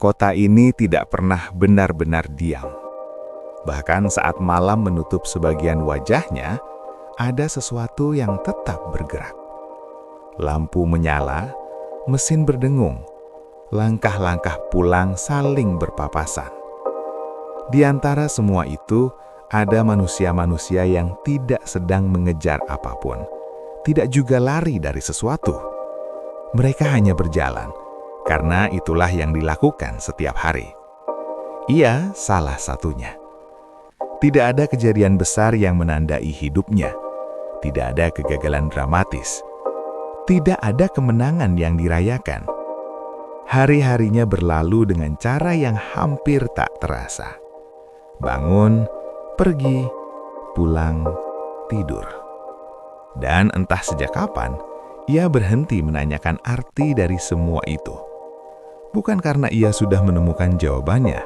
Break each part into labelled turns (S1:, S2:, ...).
S1: kota ini tidak pernah benar-benar diam. Bahkan saat malam menutup sebagian wajahnya, ada sesuatu yang tetap bergerak. Lampu menyala, mesin berdengung, langkah-langkah pulang saling berpapasan. Di antara semua itu, ada manusia-manusia yang tidak sedang mengejar apapun, tidak juga lari dari sesuatu. Mereka hanya berjalan, karena itulah yang dilakukan setiap hari. Ia salah satunya. Tidak ada kejadian besar yang menandai hidupnya. Tidak ada kegagalan dramatis. Tidak ada kemenangan yang dirayakan. Hari-harinya berlalu dengan cara yang hampir tak terasa. Bangun, pergi, pulang, tidur. Dan entah sejak kapan, ia berhenti menanyakan arti dari semua itu. Bukan karena ia sudah menemukan jawabannya,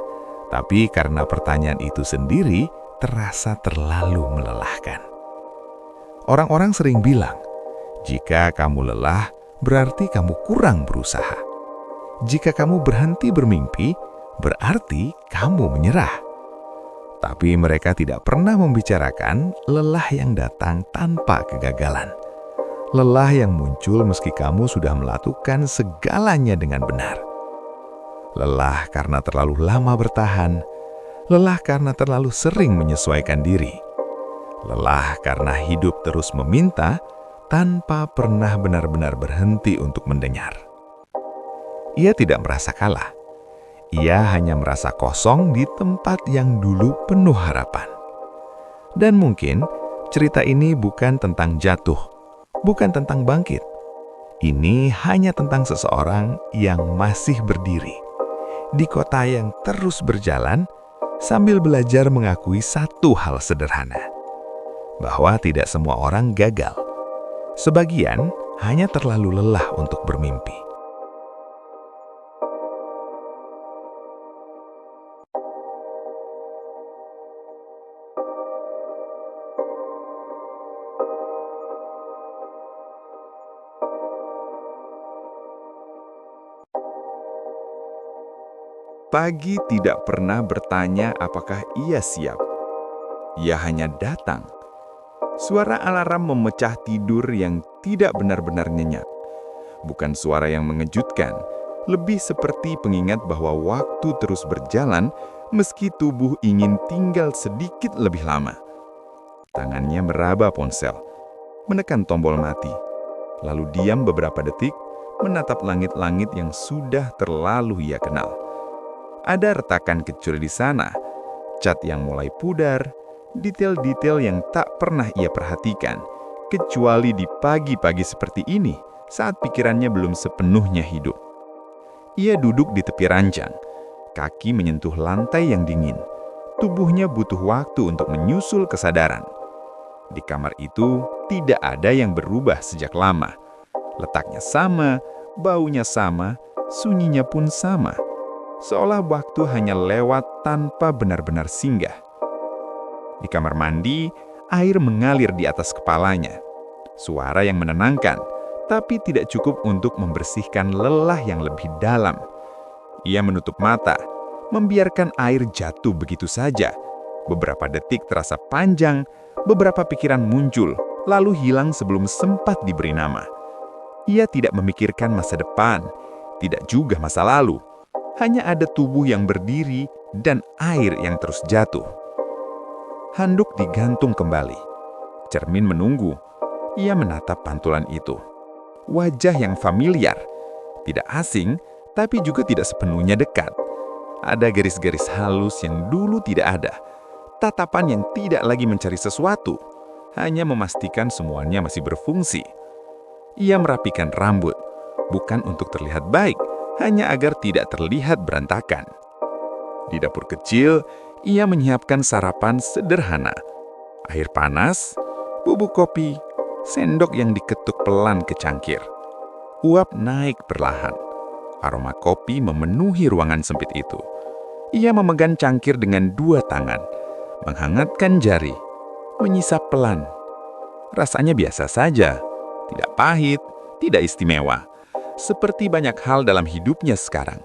S1: tapi karena pertanyaan itu sendiri terasa terlalu melelahkan. Orang-orang sering bilang, jika kamu lelah, berarti kamu kurang berusaha. Jika kamu berhenti bermimpi, berarti kamu menyerah. Tapi mereka tidak pernah membicarakan lelah yang datang tanpa kegagalan. Lelah yang muncul meski kamu sudah melakukan segalanya dengan benar. Lelah karena terlalu lama bertahan. Lelah karena terlalu sering menyesuaikan diri. Lelah karena hidup terus meminta tanpa pernah benar-benar berhenti untuk mendengar. Ia tidak merasa kalah. Ia hanya merasa kosong di tempat yang dulu penuh harapan. Dan mungkin cerita ini bukan tentang jatuh, bukan tentang bangkit. Ini hanya tentang seseorang yang masih berdiri di kota yang terus berjalan sambil belajar mengakui satu hal sederhana, bahwa tidak semua orang gagal. Sebagian hanya terlalu lelah untuk bermimpi. Pagi tidak pernah bertanya apakah ia siap. Ia hanya datang. Suara alarm memecah tidur yang tidak benar-benar nyenyak. Bukan suara yang mengejutkan, lebih seperti pengingat bahwa waktu terus berjalan meski tubuh ingin tinggal sedikit lebih lama. Tangannya meraba ponsel, menekan tombol mati, lalu diam beberapa detik menatap langit-langit yang sudah terlalu ia kenal. Ada retakan kecil di sana, cat yang mulai pudar, detail-detail yang tak pernah ia perhatikan, kecuali di pagi-pagi seperti ini saat pikirannya belum sepenuhnya hidup. Ia duduk di tepi ranjang, kaki menyentuh lantai yang dingin. Tubuhnya butuh waktu untuk menyusul kesadaran. Di kamar itu tidak ada yang berubah sejak lama. Letaknya sama, baunya sama, sunyinya pun sama. Seolah waktu hanya lewat tanpa benar-benar singgah. Di kamar mandi, air mengalir di atas kepalanya. Suara yang menenangkan, tapi tidak cukup untuk membersihkan lelah yang lebih dalam. Ia menutup mata, membiarkan air jatuh begitu saja. Beberapa detik terasa panjang, beberapa pikiran muncul, lalu hilang sebelum sempat diberi nama. Ia tidak memikirkan masa depan, tidak juga masa lalu. Hanya ada tubuh yang berdiri dan air yang terus jatuh. Handuk digantung kembali. Cermin menunggu. Ia menatap pantulan itu. Wajah yang familiar. Tidak asing, tapi juga tidak sepenuhnya dekat. Ada garis-garis halus yang dulu tidak ada. Tatapan yang tidak lagi mencari sesuatu. Hanya memastikan semuanya masih berfungsi. Ia merapikan rambut. Bukan untuk terlihat baik, hanya agar tidak terlihat berantakan. Di dapur kecil, ia menyiapkan sarapan sederhana. Air panas, bubuk kopi, sendok yang diketuk pelan ke cangkir. Uap naik perlahan. Aroma kopi memenuhi ruangan sempit itu. Ia memegang cangkir dengan dua tangan, menghangatkan jari, menyisap pelan. Rasanya biasa saja, tidak pahit, tidak istimewa. Seperti banyak hal dalam hidupnya sekarang.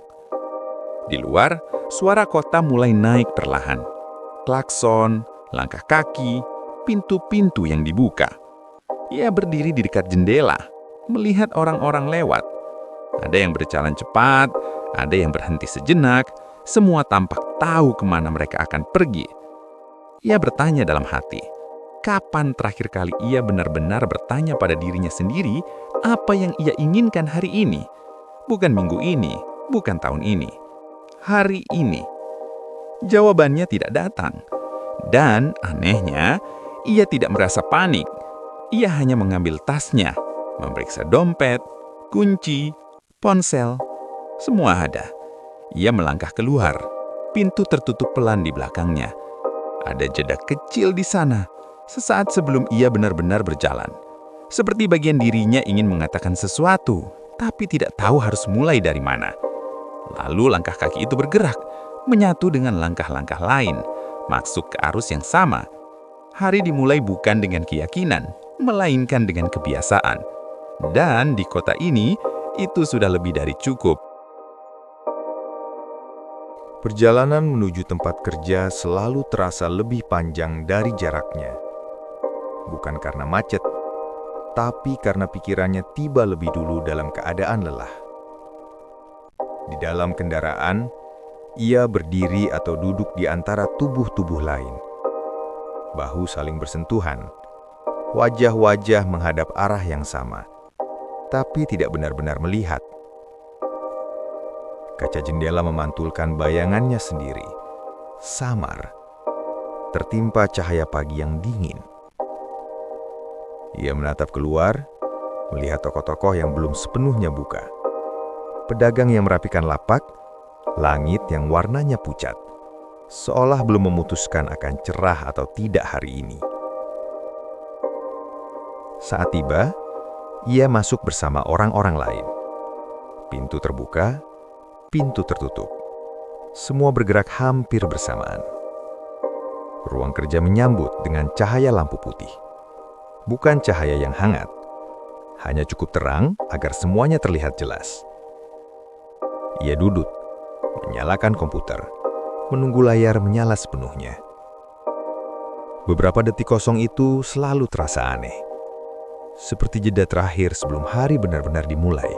S1: Di luar, suara kota mulai naik perlahan. Klakson, langkah kaki, pintu-pintu yang dibuka. Ia berdiri di dekat jendela, melihat orang-orang lewat. Ada yang berjalan cepat, ada yang berhenti sejenak, semua tampak tahu kemana mereka akan pergi. Ia bertanya dalam hati, kapan terakhir kali ia benar-benar bertanya pada dirinya sendiri apa yang ia inginkan hari ini? Bukan minggu ini, bukan tahun ini. Hari ini. Jawabannya tidak datang. Dan anehnya, ia tidak merasa panik. Ia hanya mengambil tasnya, memeriksa dompet, kunci, ponsel. Semua ada. Ia melangkah keluar. Pintu tertutup pelan di belakangnya. Ada jeda kecil di sana, sesaat sebelum ia benar-benar berjalan. Seperti bagian dirinya ingin mengatakan sesuatu, tapi tidak tahu harus mulai dari mana. Lalu langkah kaki itu bergerak, menyatu dengan langkah-langkah lain, masuk ke arus yang sama. Hari dimulai bukan dengan keyakinan, melainkan dengan kebiasaan. Dan di kota ini, itu sudah lebih dari cukup.
S2: Perjalanan menuju tempat kerja selalu terasa lebih panjang dari jaraknya. Bukan karena macet, tapi karena pikirannya tiba lebih dulu dalam keadaan lelah. Di dalam kendaraan, ia berdiri atau duduk di antara tubuh-tubuh lain. Bahu saling bersentuhan, wajah-wajah menghadap arah yang sama, tapi tidak benar-benar melihat. Kaca jendela memantulkan bayangannya sendiri, samar, tertimpa cahaya pagi yang dingin. Ia menatap keluar, melihat toko-toko yang belum sepenuhnya buka. Pedagang yang merapikan lapak, langit yang warnanya pucat, seolah belum memutuskan akan cerah atau tidak hari ini. Saat tiba, ia masuk bersama orang-orang lain. Pintu terbuka, pintu tertutup. Semua bergerak hampir bersamaan. Ruang kerja menyambut dengan cahaya lampu putih. Bukan cahaya yang hangat, hanya cukup terang agar semuanya terlihat jelas. Ia duduk, menyalakan komputer, menunggu layar menyala sepenuhnya. Beberapa detik kosong itu selalu terasa aneh, seperti jeda terakhir sebelum hari benar-benar dimulai.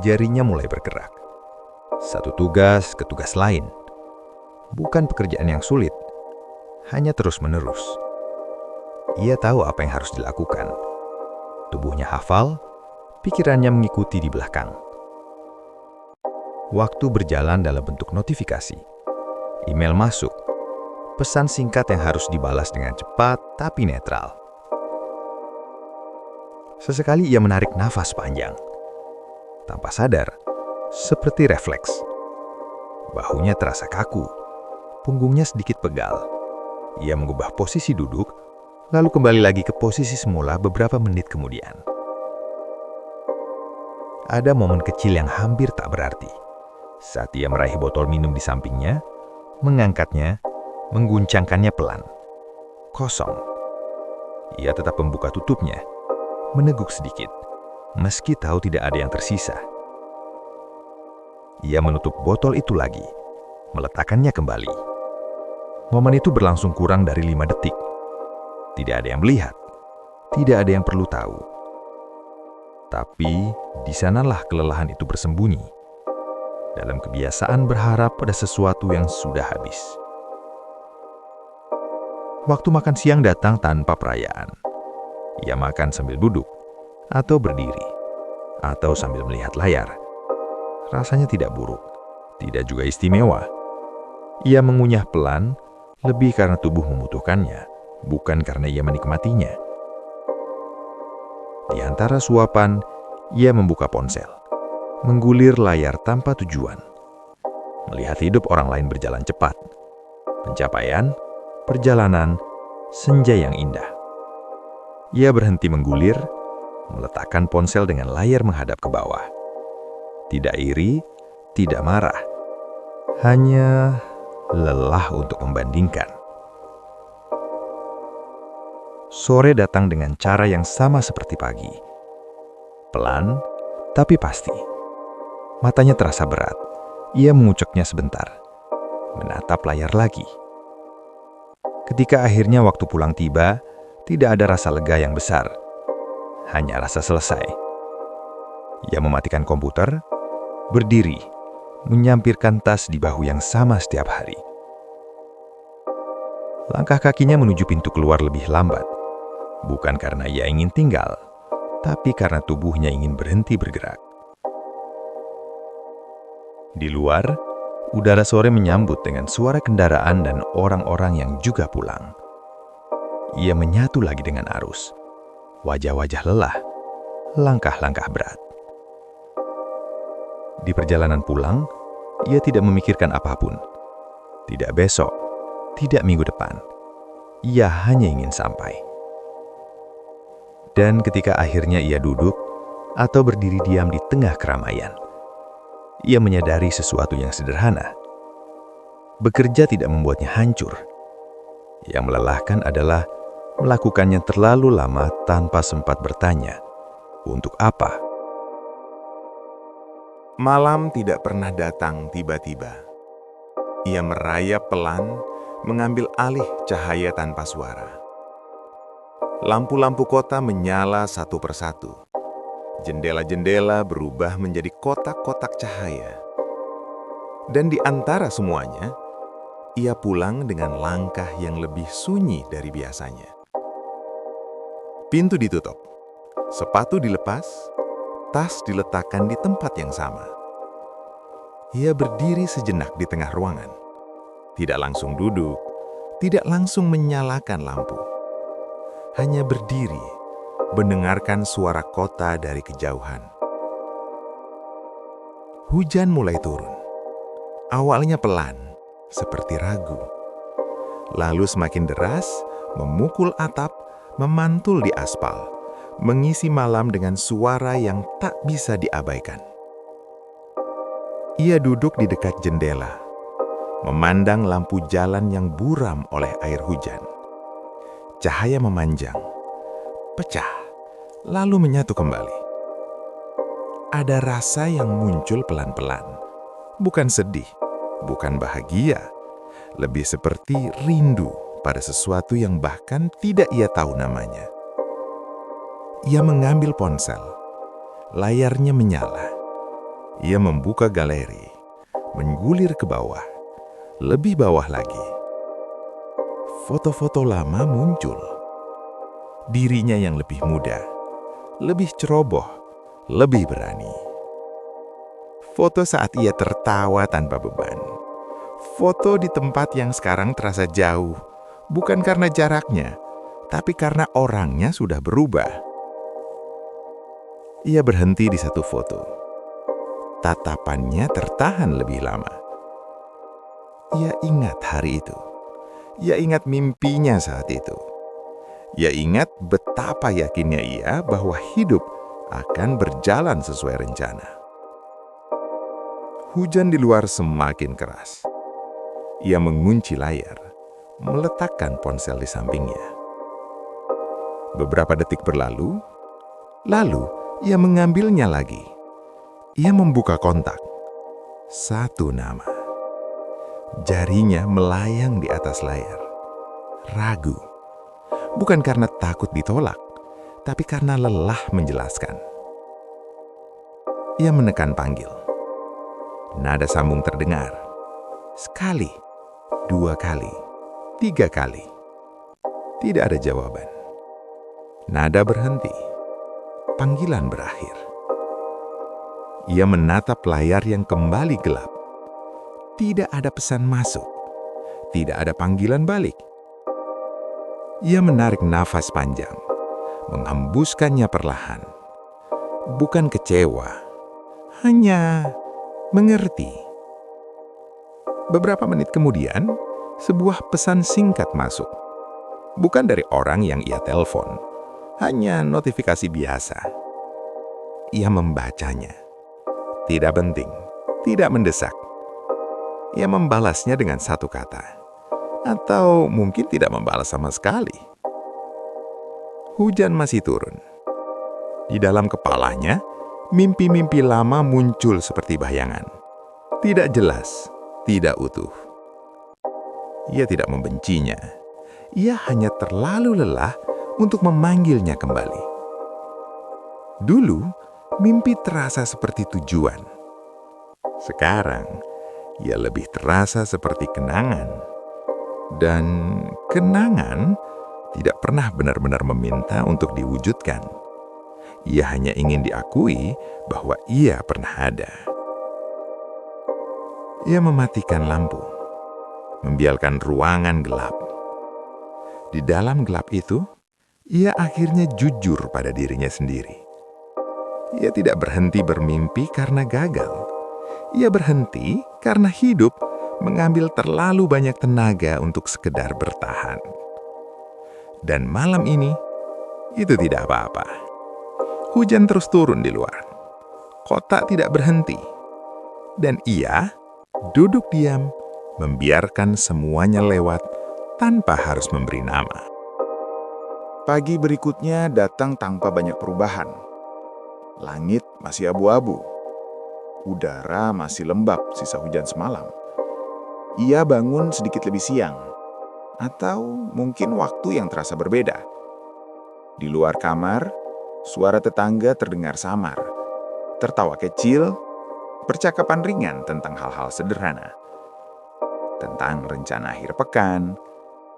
S2: Jarinya mulai bergerak, satu tugas ke tugas lain. Bukan pekerjaan yang sulit, hanya terus-menerus. Ia tahu apa yang harus dilakukan. Tubuhnya hafal, pikirannya mengikuti di belakang. Waktu berjalan dalam bentuk notifikasi. Email masuk. Pesan singkat yang harus dibalas dengan cepat tapi netral. Sesekali ia menarik nafas panjang. Tanpa sadar, seperti refleks. Bahunya terasa kaku. Punggungnya sedikit pegal. Ia mengubah posisi duduk, lalu kembali lagi ke posisi semula beberapa menit kemudian. Ada momen kecil yang hampir tak berarti. Saat ia meraih botol minum di sampingnya, mengangkatnya, mengguncangkannya pelan. Kosong. Ia tetap membuka tutupnya, meneguk sedikit, meski tahu tidak ada yang tersisa. Ia menutup botol itu lagi, meletakkannya kembali. Momen itu berlangsung kurang dari 5 detik. Tidak ada yang melihat, tidak ada yang perlu tahu. Tapi, di sanalah kelelahan itu bersembunyi. Dalam kebiasaan berharap pada sesuatu yang sudah habis. Waktu makan siang datang tanpa perayaan. Ia makan sambil duduk, atau berdiri, atau sambil melihat layar. Rasanya tidak buruk, tidak juga istimewa. Ia mengunyah pelan, lebih karena tubuh membutuhkannya, bukan karena ia menikmatinya. Di antara suapan, ia membuka ponsel. Menggulir layar tanpa tujuan. Melihat hidup orang lain berjalan cepat. Pencapaian, perjalanan, senja yang indah. Ia berhenti menggulir, meletakkan ponsel dengan layar menghadap ke bawah. Tidak iri, tidak marah. Hanya lelah untuk membandingkan. Sore datang dengan cara yang sama seperti pagi. Pelan, tapi pasti. Matanya terasa berat. Ia menguceknya sebentar, menatap layar lagi. Ketika akhirnya waktu pulang tiba, tidak ada rasa lega yang besar, hanya rasa selesai. Ia mematikan komputer, berdiri, menyampirkan tas di bahu yang sama setiap hari. Langkah kakinya menuju pintu keluar lebih lambat, bukan karena ia ingin tinggal, tapi karena tubuhnya ingin berhenti bergerak. Di luar, udara sore menyambut dengan suara kendaraan dan orang-orang yang juga pulang. Ia menyatu lagi dengan arus. Wajah-wajah lelah, langkah-langkah berat. Di perjalanan pulang, ia tidak memikirkan apapun. Tidak besok, tidak minggu depan. Ia hanya ingin sampai. Dan ketika akhirnya ia duduk atau berdiri diam di tengah keramaian, ia menyadari sesuatu yang sederhana. Bekerja tidak membuatnya hancur. Yang melelahkan adalah melakukannya terlalu lama tanpa sempat bertanya, untuk apa?
S1: Malam tidak pernah datang tiba-tiba. Ia merayap pelan, mengambil alih cahaya tanpa suara. Lampu-lampu kota menyala satu persatu. Jendela-jendela berubah menjadi kotak-kotak cahaya. Dan di antara semuanya, ia pulang dengan langkah yang lebih sunyi dari biasanya. Pintu ditutup, sepatu dilepas, tas diletakkan di tempat yang sama. Ia berdiri sejenak di tengah ruangan. Tidak langsung duduk, tidak langsung menyalakan lampu. Hanya berdiri, mendengarkan suara kota dari kejauhan. Hujan mulai turun. Awalnya pelan, seperti ragu. Lalu semakin deras, memukul atap, memantul di aspal, mengisi malam dengan suara yang tak bisa diabaikan. Ia duduk di dekat jendela, memandang lampu jalan yang buram oleh air hujan. Cahaya memanjang, pecah, lalu menyatu kembali. Ada rasa yang muncul pelan-pelan. Bukan sedih, bukan bahagia. Lebih seperti rindu pada sesuatu yang bahkan tidak ia tahu namanya. Ia mengambil ponsel. Layarnya menyala. Ia membuka galeri, menggulir ke bawah, lebih bawah lagi. Foto-foto lama muncul. Dirinya yang lebih muda, lebih ceroboh, lebih berani. Foto saat ia tertawa tanpa beban. Foto di tempat yang sekarang terasa jauh, bukan karena jaraknya, tapi karena orangnya sudah berubah. Ia berhenti di satu foto. Tatapannya tertahan lebih lama. Ia ingat hari itu. Ia ingat mimpinya saat itu. Ia ingat betapa yakinnya ia bahwa hidup akan berjalan sesuai rencana. Hujan di luar semakin keras. Ia mengunci layar, meletakkan ponsel di sampingnya. Beberapa detik berlalu, lalu ia mengambilnya lagi. Ia membuka kontak. Satu nama. Jarinya melayang di atas layar. Ragu. Bukan karena takut ditolak, tapi karena lelah menjelaskan. Ia menekan panggil. Nada sambung terdengar. Sekali, 2 kali, 3 kali. Tidak ada jawaban. Nada berhenti. Panggilan berakhir. Ia menatap layar yang kembali gelap. Tidak ada pesan masuk. Tidak ada panggilan balik. Ia menarik nafas panjang, menghembuskannya perlahan. Bukan kecewa, hanya mengerti. Beberapa menit kemudian, sebuah pesan singkat masuk. Bukan dari orang yang ia telepon, hanya notifikasi biasa. Ia membacanya. Tidak penting, tidak mendesak. Ia membalasnya dengan satu kata. Atau mungkin tidak membalas sama sekali. Hujan masih turun. Di dalam kepalanya, Mimpi-mimpi lama muncul seperti bayangan. Tidak jelas, tidak utuh. Ia tidak membencinya. Ia hanya terlalu lelah untuk memanggilnya kembali. Dulu, mimpi terasa seperti tujuan. Sekarang, ia lebih terasa seperti kenangan. Dan kenangan tidak pernah benar-benar meminta untuk diwujudkan. Ia hanya ingin diakui bahwa ia pernah ada. Ia mematikan lampu, membiarkan ruangan gelap. Di dalam gelap itu, ia akhirnya jujur pada dirinya sendiri. Ia tidak berhenti bermimpi karena gagal. Ia berhenti karena hidup mengambil terlalu banyak tenaga untuk sekedar bertahan. Dan malam ini, itu tidak apa-apa. Hujan terus turun di luar. Kota tidak berhenti. Dan ia duduk diam, membiarkan semuanya lewat tanpa harus memberi nama. Pagi berikutnya datang tanpa banyak perubahan. Langit masih abu-abu. Udara masih lembab sisa hujan semalam. Ia bangun sedikit lebih siang. Atau mungkin waktu yang terasa berbeda. Di luar kamar, suara tetangga terdengar samar. Tertawa kecil, percakapan ringan tentang hal-hal sederhana. Tentang rencana akhir pekan,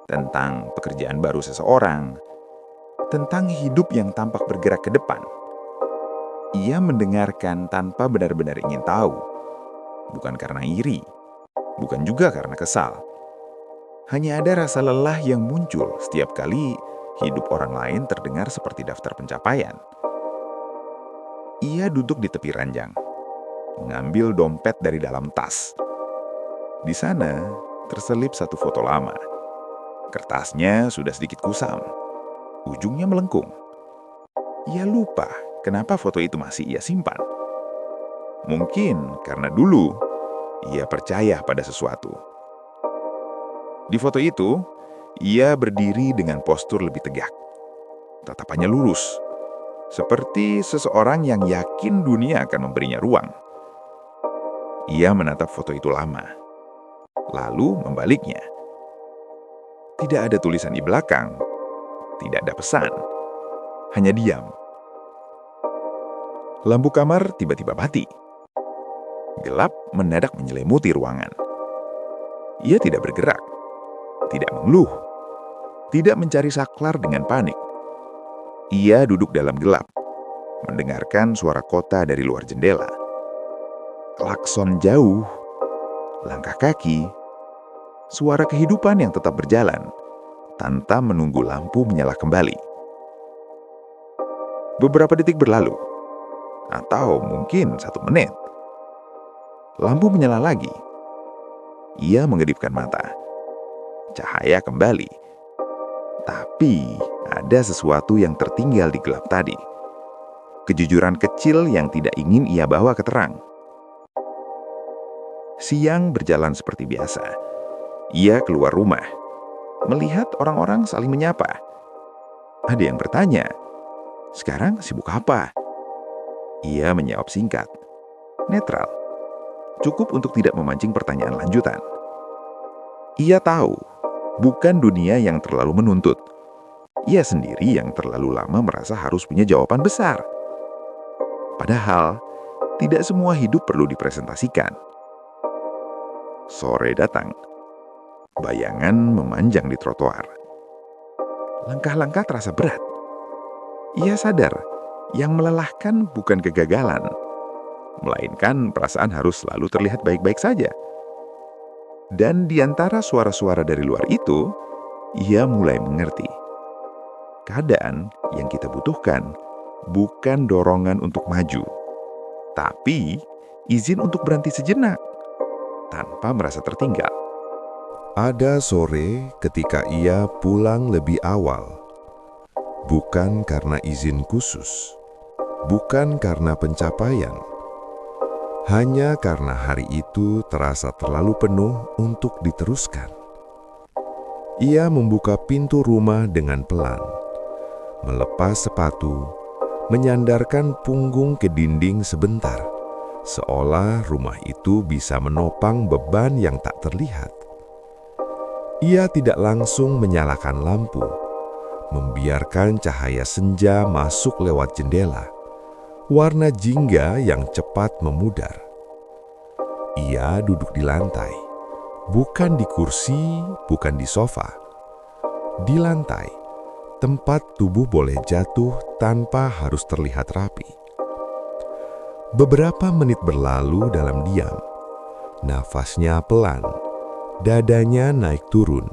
S1: tentang pekerjaan baru seseorang, tentang hidup yang tampak bergerak ke depan. Ia mendengarkan tanpa benar-benar ingin tahu. Bukan karena iri, bukan juga karena kesal. Hanya ada rasa lelah yang muncul setiap kali hidup orang lain terdengar seperti daftar pencapaian. Ia duduk di tepi ranjang, mengambil dompet dari dalam tas. Di sana terselip satu foto lama. Kertasnya sudah sedikit kusam, ujungnya melengkung. Ia lupa kenapa foto itu masih ia simpan. Mungkin karena dulu ia percaya pada sesuatu. Di foto itu, ia berdiri dengan postur lebih tegak. Tatapannya lurus, seperti seseorang yang yakin dunia akan memberinya ruang. Ia menatap foto itu lama, lalu membaliknya. Tidak ada tulisan di belakang, tidak ada pesan, hanya diam. Lampu kamar tiba-tiba mati. Gelap mendadak menyelimuti ruangan. Ia tidak bergerak, tidak mengeluh, tidak mencari saklar dengan panik. Ia duduk dalam gelap, mendengarkan suara kota dari luar jendela. Klakson jauh, langkah kaki, suara kehidupan yang tetap berjalan, tanpa menunggu lampu menyala kembali. Beberapa detik berlalu, atau mungkin 1 menit. Lampu menyala lagi. Ia mengedipkan mata. Cahaya kembali. Tapi ada sesuatu yang tertinggal di gelap tadi. Kejujuran kecil yang tidak ingin ia bawa ke terang. Siang berjalan seperti biasa. Ia keluar rumah, melihat orang-orang saling menyapa. Ada yang bertanya, "Sekarang sibuk apa?" Ia menjawab singkat, netral. Cukup untuk tidak memancing pertanyaan lanjutan. Ia tahu, bukan dunia yang terlalu menuntut. Ia sendiri yang terlalu lama merasa harus punya jawaban besar. Padahal, tidak semua hidup perlu dipresentasikan. Sore datang. Bayangan memanjang di trotoar. Langkah-langkah terasa berat. Ia sadar, yang melelahkan bukan kegagalan, melainkan perasaan harus selalu terlihat baik-baik saja. Dan di antara suara-suara dari luar itu, ia mulai mengerti. Keadaan yang kita butuhkan bukan dorongan untuk maju, tapi izin untuk berhenti sejenak, tanpa merasa tertinggal.
S2: Ada sore ketika ia pulang lebih awal. Bukan karena izin khusus, bukan karena pencapaian. Hanya karena hari itu terasa terlalu penuh untuk diteruskan. Ia membuka pintu rumah dengan pelan, melepas sepatu,
S1: menyandarkan punggung ke dinding sebentar, seolah rumah itu bisa menopang beban yang tak terlihat. Ia tidak langsung menyalakan lampu, membiarkan cahaya senja masuk lewat jendela, warna jingga yang cepat memudar. Ia duduk di lantai, bukan di kursi, bukan di sofa. Di lantai, tempat tubuh boleh jatuh tanpa harus terlihat rapi. Beberapa menit berlalu dalam diam. Nafasnya pelan, dadanya naik turun.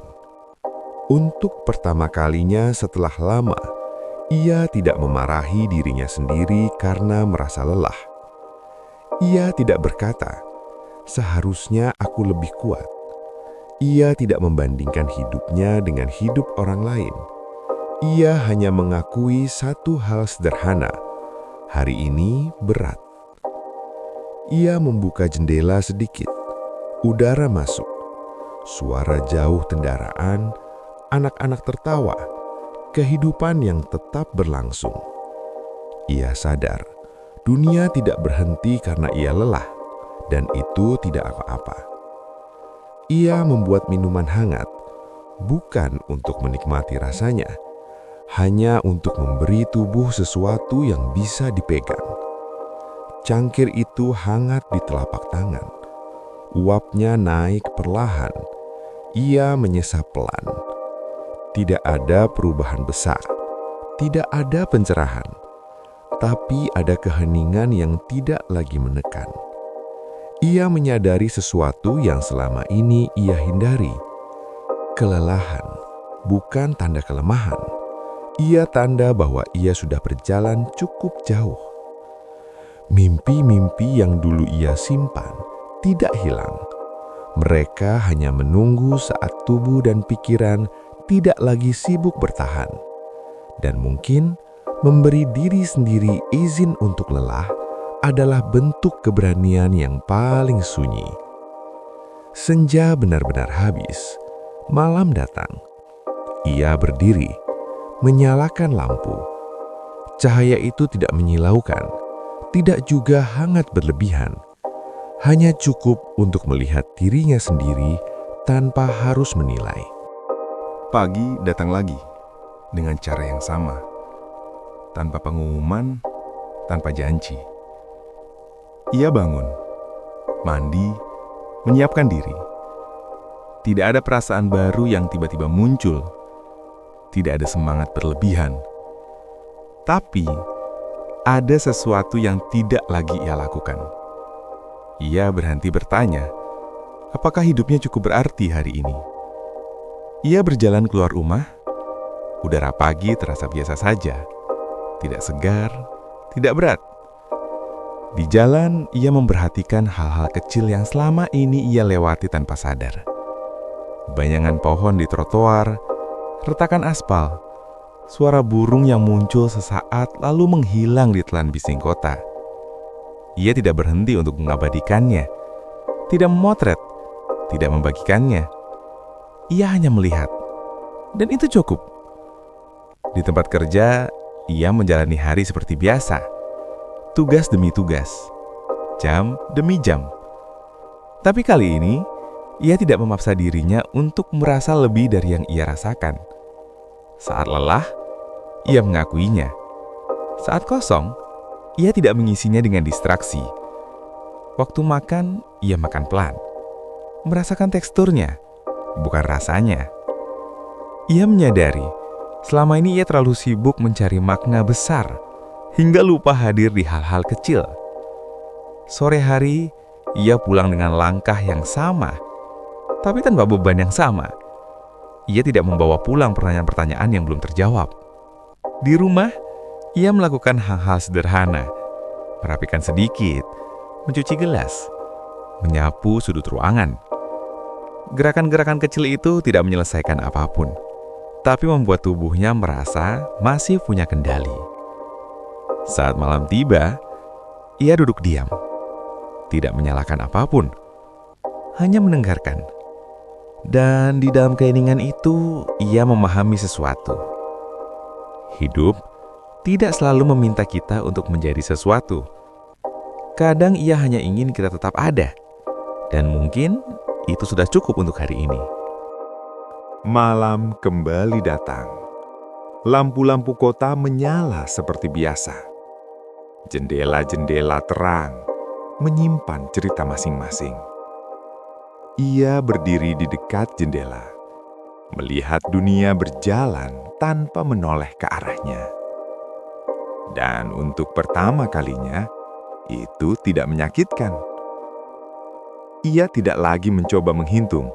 S1: Untuk pertama kalinya setelah lama, ia tidak memarahi dirinya sendiri karena merasa lelah. Ia tidak berkata, "Seharusnya aku lebih kuat." Ia tidak membandingkan hidupnya dengan hidup orang lain. Ia hanya mengakui satu hal sederhana, hari ini berat. Ia membuka jendela sedikit, udara masuk, suara jauh kendaraan, anak-anak tertawa, kehidupan yang tetap berlangsung. Ia sadar, dunia tidak berhenti karena ia lelah, dan itu tidak apa-apa. Ia membuat minuman hangat, bukan untuk menikmati rasanya, hanya untuk memberi tubuh sesuatu yang bisa dipegang. Cangkir itu hangat di telapak tangan. Uapnya naik perlahan. Ia menyesap pelan. Tidak ada perubahan besar. Tidak ada pencerahan. Tapi ada keheningan yang tidak lagi menekan. Ia menyadari sesuatu yang selama ini ia hindari. Kelelahan bukan tanda kelemahan. Ia tanda bahwa ia sudah berjalan cukup jauh. Mimpi-mimpi yang dulu ia simpan tidak hilang. Mereka hanya menunggu saat tubuh dan pikiran tidak lagi sibuk bertahan. Dan mungkin memberi diri sendiri izin untuk lelah adalah bentuk keberanian yang paling sunyi. Senja benar-benar habis. Malam datang. Ia berdiri, menyalakan lampu. Cahaya itu tidak menyilaukan, tidak juga hangat berlebihan. Hanya cukup untuk melihat dirinya sendiri tanpa harus menilai.
S2: Pagi datang lagi, dengan cara yang sama. Tanpa pengumuman, tanpa janji. Ia bangun, mandi, menyiapkan diri. Tidak ada perasaan baru yang tiba-tiba muncul. Tidak ada semangat berlebihan. Tapi, ada sesuatu yang tidak lagi ia lakukan. Ia berhenti bertanya, apakah hidupnya cukup berarti hari ini? Ia berjalan keluar rumah. Udara pagi terasa biasa saja. Tidak segar, tidak berat. Di jalan, ia memperhatikan hal-hal kecil yang selama ini ia lewati tanpa sadar. Bayangan pohon di trotoar, retakan aspal, suara burung yang muncul sesaat lalu menghilang di telan bising kota. Ia tidak berhenti untuk mengabadikannya, tidak memotret, tidak membagikannya. Ia hanya melihat, dan itu cukup. Di tempat kerja, ia menjalani hari seperti biasa. Tugas demi tugas, jam demi jam. Tapi kali ini, ia tidak memaksa dirinya untuk merasa lebih dari yang ia rasakan. Saat lelah, ia mengakuinya. Saat kosong, ia tidak mengisinya dengan distraksi. Waktu makan, ia makan pelan. Merasakan teksturnya, bukan rasanya. Ia menyadari, selama ini ia terlalu sibuk mencari makna besar, hingga lupa hadir di hal-hal kecil. Sore hari, ia pulang dengan langkah yang sama, tapi tanpa beban yang sama. Ia tidak membawa pulang pertanyaan-pertanyaan yang belum terjawab. Di rumah, ia melakukan hal-hal sederhana. Merapikan sedikit, mencuci gelas, menyapu sudut ruangan. Gerakan-gerakan kecil itu tidak menyelesaikan apapun, tapi membuat tubuhnya merasa masih punya kendali. Saat malam tiba, ia duduk diam, tidak menyalahkan apapun, hanya mendengarkan. Dan di dalam keheningan itu, ia memahami sesuatu. Hidup
S3: tidak selalu meminta kita untuk menjadi sesuatu. Kadang ia hanya ingin kita tetap ada. Dan mungkin itu sudah cukup untuk hari ini.
S1: Malam kembali datang. Lampu-lampu kota menyala seperti biasa. Jendela-jendela terang, menyimpan cerita masing-masing. Ia berdiri di dekat jendela, melihat dunia berjalan tanpa menoleh ke arahnya. Dan untuk pertama kalinya, itu tidak menyakitkan. Ia tidak lagi mencoba menghitung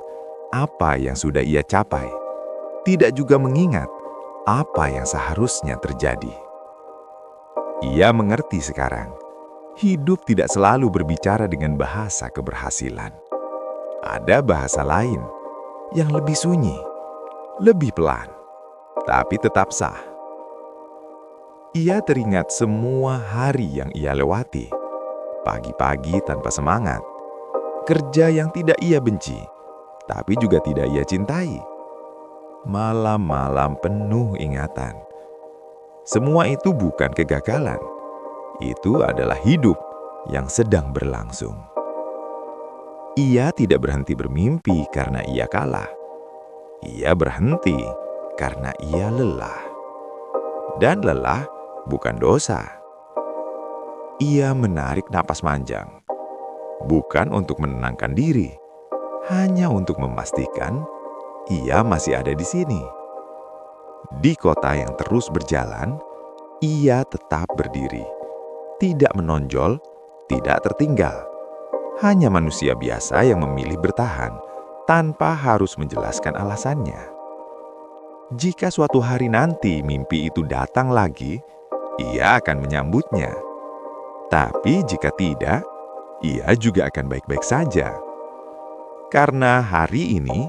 S1: apa yang sudah ia capai, tidak juga mengingat apa yang seharusnya terjadi. Ia mengerti sekarang, hidup tidak selalu berbicara dengan bahasa keberhasilan. Ada bahasa lain yang lebih sunyi, lebih pelan, tapi tetap sah. Ia teringat semua hari yang ia lewati, pagi-pagi tanpa semangat, kerja yang tidak ia benci, tapi juga tidak ia cintai. Malam-malam penuh ingatan. Semua itu bukan kegagalan. Itu adalah hidup yang sedang berlangsung. Ia tidak berhenti bermimpi karena ia kalah. Ia berhenti karena ia lelah. Dan lelah bukan dosa. Ia menarik napas panjang. Bukan untuk menenangkan diri, hanya untuk memastikan ia masih ada di sini. Di kota yang terus berjalan, ia tetap berdiri, tidak menonjol, tidak tertinggal. Hanya manusia biasa yang memilih bertahan tanpa harus menjelaskan alasannya. Jika suatu hari nanti mimpi itu datang lagi, ia akan menyambutnya. Tapi jika tidak, ia juga akan baik-baik saja. Karena hari ini,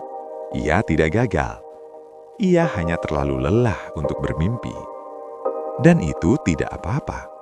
S1: ia tidak gagal. Ia hanya terlalu lelah untuk bermimpi. Dan itu tidak apa-apa.